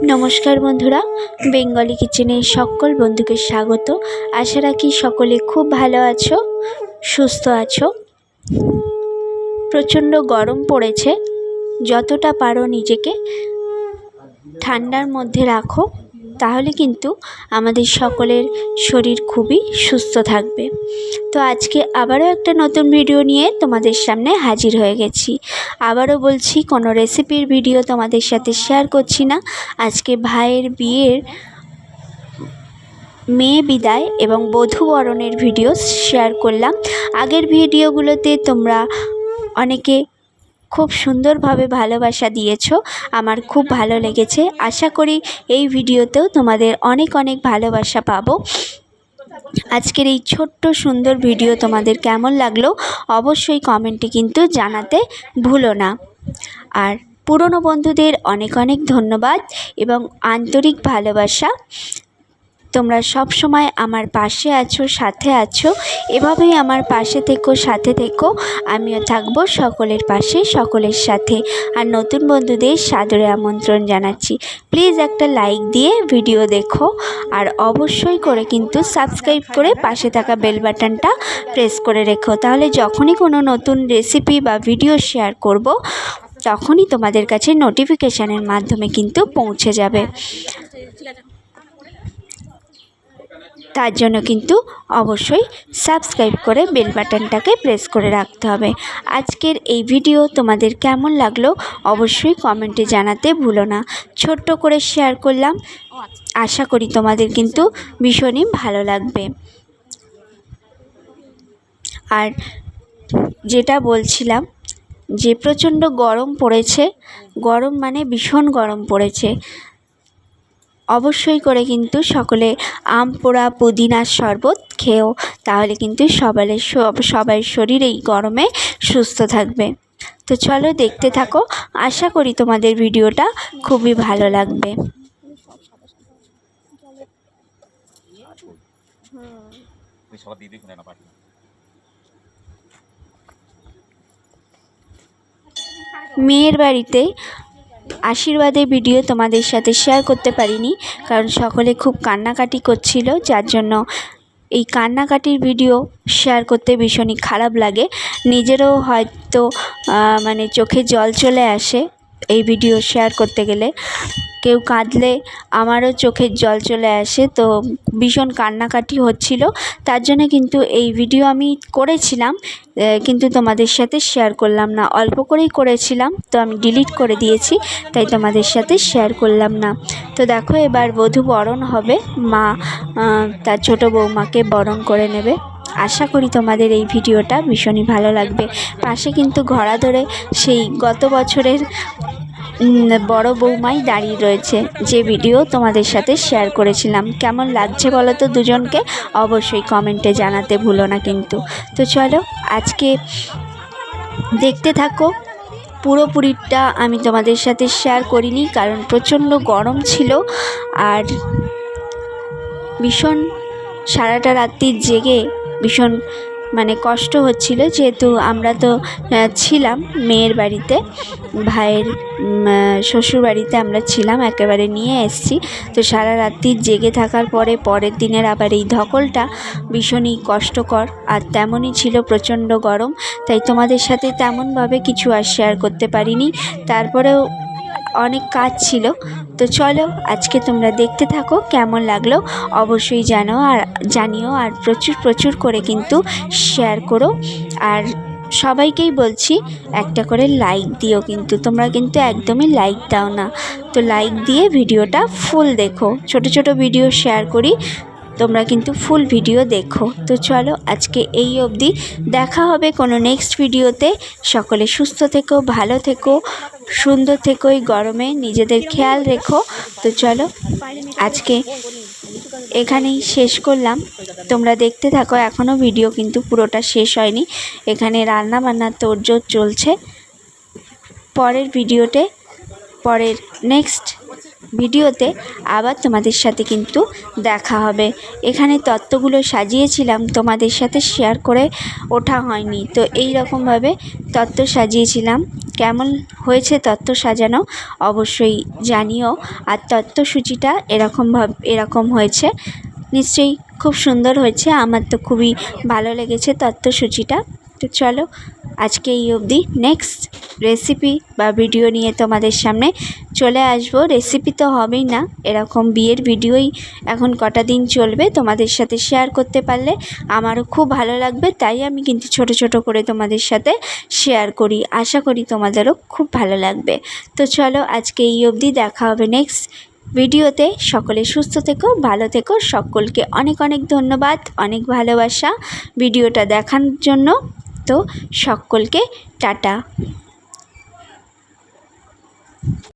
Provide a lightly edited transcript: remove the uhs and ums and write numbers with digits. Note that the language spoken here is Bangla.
নমস্কার বন্ধুরা, বেঙ্গলি কিচেনে সকল বন্ধুকে স্বাগত। আশা রাখি সকলে খুব ভালো আছো, সুস্থ আছো। প্রচণ্ড গরম পড়েছে, যতটা পারো নিজেকে ঠান্ডার মধ্যে রাখো, তাহলে কিন্তু আমাদের সকলের শরীর খুবই সুস্থ থাকবে। তো আজকে আবারও একটা নতুন ভিডিও নিয়ে তোমাদের সামনে হাজির হয়ে গেছি। আবারও বলছি, কোনো রেসিপির ভিডিও তোমাদের সাথে শেয়ার করছি না। আজকে ভাইয়ের বিয়ের মেয়ে বিদায় এবং বধূ বরণের ভিডিও শেয়ার করলাম। আগের ভিডিওগুলোতে তোমরা অনেকে খুব সুন্দরভাবে ভালোবাসা দিয়েছো, আমার খুব ভালো লেগেছে। আশা করি এই ভিডিওতেও তোমাদের অনেক অনেক ভালোবাসা পাবো। আজকের এই ছোট্ট সুন্দর ভিডিও তোমাদের কেমন লাগলো অবশ্যই কমেন্টে কিন্তু জানাতে ভুলো না। আর পুরনো বন্ধুদের অনেক অনেক ধন্যবাদ এবং আন্তরিক ভালোবাসা। তোমরা সব সময় আমার পাশে আছো, সাথে আছো। এভাবেই আমার পাশে থেকো, সাথে থেকো। আমিও থাকবো সকলের পাশে, সকলের সাথে। আর নতুন বন্ধুদের সাদরে আমন্ত্রণ জানাচ্ছি, প্লিজ একটা লাইক দিয়ে ভিডিও দেখো। আর অবশ্যই করে কিন্তু সাবস্ক্রাইব করে পাশে থাকা বেল বাটনটা প্রেস করে রেখো, তাহলে যখনই কোনো নতুন রেসিপি বা ভিডিও শেয়ার করব তখনই তোমাদের কাছে নোটিফিকেশানের মাধ্যমে কিন্তু পৌঁছে যাবে। তার জন্য কিন্তু অবশ্যই সাবস্ক্রাইব করে বেল বাটনটাকে প্রেস করে রাখতে হবে। আজকের এই ভিডিও তোমাদের কেমন লাগলো অবশ্যই কমেন্টে জানাতে ভুলো না। ছোট্ট করে শেয়ার করলাম, আশা করি তোমাদের কিন্তু ভীষণই ভালো লাগবে। আর যেটা বলছিলাম যে প্রচণ্ড গরম পড়েছে, গরম মানে ভীষণ গরম পড়েছে। অবশ্যই করে কিন্তু সকলে আম পোড়া পুদিনার শরবত খেও, তাহলে কিন্তু সবার শরীর এই গরমে সুস্থ থাকবে। তো চলো দেখতে থাকো, আশা করি তোমাদের ভিডিওটা খুবই ভালো লাগবে। মেয়ের বাড়িতে আশীর্বাদের ভিডিও তোমাদের সাথে শেয়ার করতে পারিনি, কারণ সকলে খুব কান্নাকাটি করছিল, যার জন্য এই কান্নাকাটির ভিডিও শেয়ার করতে ভীষণই খারাপ লাগে। নিজেরও হয়তো মানে চোখে জল চলে আসে এই ভিডিও শেয়ার করতে গেলে। কেউ কাঁদলে আমারও চোখের জল চলে আসে, তো ভীষণ কান্নাকাটি হচ্ছিল। তার জন্য কিন্তু এই ভিডিও আমি করেছিলাম, কিন্তু তোমাদের সাথে শেয়ার করলাম না। অল্প করেই করেছিলাম, তো আমি ডিলিট করে দিয়েছি, তাই তোমাদের সাথে শেয়ার করলাম না। তো দেখো, এবার বধূ বরণ হবে, মা তার ছোট বৌমাকে বরণ করে নেবে। আশা করি তোমাদের এই ভিডিওটা ভীষণই ভালো লাগবে। পাশে কিন্তু ঘোড়া ধরে সেই গত বছরের বড় বৌমাই দাঁড়িয়ে রয়েছে, যে ভিডিও তোমাদের সাথে শেয়ার করেছিলাম। কেমন লাগছে বলো তো দুজনকে, অবশ্যই কমেন্টে জানাতে ভুলো না কিন্তু। তো চলো আজকে দেখতে থাকো। পুরোপুরিটা আমি তোমাদের সাথে শেয়ার করিনি, কারণ প্রচণ্ড গরম ছিল। আর ভীষণ সারাটা রাত্রি জেগে ভীষণ মানে কষ্ট হচ্ছিল, যেহেতু আমরা তো ছিলাম মেয়ের বাড়িতে, ভাইয়ের শ্বশুর বাড়িতে আমরা ছিলাম, একেবারে নিয়ে এসেছি। তো সারা রাত্রি জেগে থাকার পরে পরের দিনের আবার এই ধকলটা ভীষণই কষ্টকর। আর তেমনই ছিল প্রচণ্ড গরম, তাই তোমাদের সাথে তেমনভাবে কিছু আর শেয়ার করতে পারিনি। তারপরেও অনেক কাজ ছিল। তো চলো আজকে তোমরা দেখতে থাকো, কেমন লাগলো অবশ্যই জানিও। আর প্রচুর করে কিন্তু শেয়ার করো। আর সবাইকেই বলছি একটা করে লাইক দিও, কিন্তু তোমরা কিন্তু একদমই লাইক দাও না। তো লাইক দিয়ে ভিডিওটা ফুল দেখো। ছোট ছোট ভিডিও শেয়ার করি, তোমরা কিন্তু ফুল ভিডিও দেখো। তো চলো আজকে এই অবধি, দেখা হবে কোনো নেক্সট ভিডিওতে। সকলে সুস্থ থেকো, ভালো থেকো, সুন্দর থেকো। এই গরমে নিজেদের খেয়াল রেখো। তো চলো আজকে এখানেই শেষ করলাম। তোমরা দেখতে থাকো, এখনও ভিডিও কিন্তু পুরোটা শেষ হয়নি। এখানে রান্না বান্নার তোড়জোড় চলছে। পরের ভিডিওতে, পরের নেক্সট ভিডিওতে আবার তোমাদের সাথে কিন্তু দেখা হবে। এখানে তত্ত্বগুলো সাজিয়েছিলাম, তোমাদের সাথে শেয়ার করে ওঠা হয়নি, তো এই রকমভাবে তত্ত্ব সাজিয়েছিলাম। কেমন হয়েছে তত্ত্ব সাজানো অবশ্যই জানিও। আর তত্ত্বসূচিটা এরকম হয়েছে, নিশ্চয়ই খুব সুন্দর হয়েছে। আমার তো খুবই ভালো লেগেছে তত্ত্বসূচিটা। তো চলো আজকে এই অবধি, নেক্সট রেসিপি বা ভিডিও নিয়ে তোমাদের সামনে চলে আসব। রেসিপি তো হবেই না, এরকম বিয়ের ভিডিওই এখন কটা দিন চলবে, তোমাদের সাথে শেয়ার করতে পারলে আমারও খুব ভালো লাগবে। তাই আমি কিন্তু ছোট ছোট করে তোমাদের সাথে শেয়ার করি, আশা করি তোমাদেরও খুব ভালো লাগবে। তো চলো আজকে এই অবধি, দেখা হবে নেক্সট ভিডিওতে। সকলে সুস্থ থেকো, ভালো থেকো, সকলকে অনেক অনেক ধন্যবাদ, অনেক ভালোবাসা ভিডিওটা দেখার জন্য। তো সকলকে টাটা।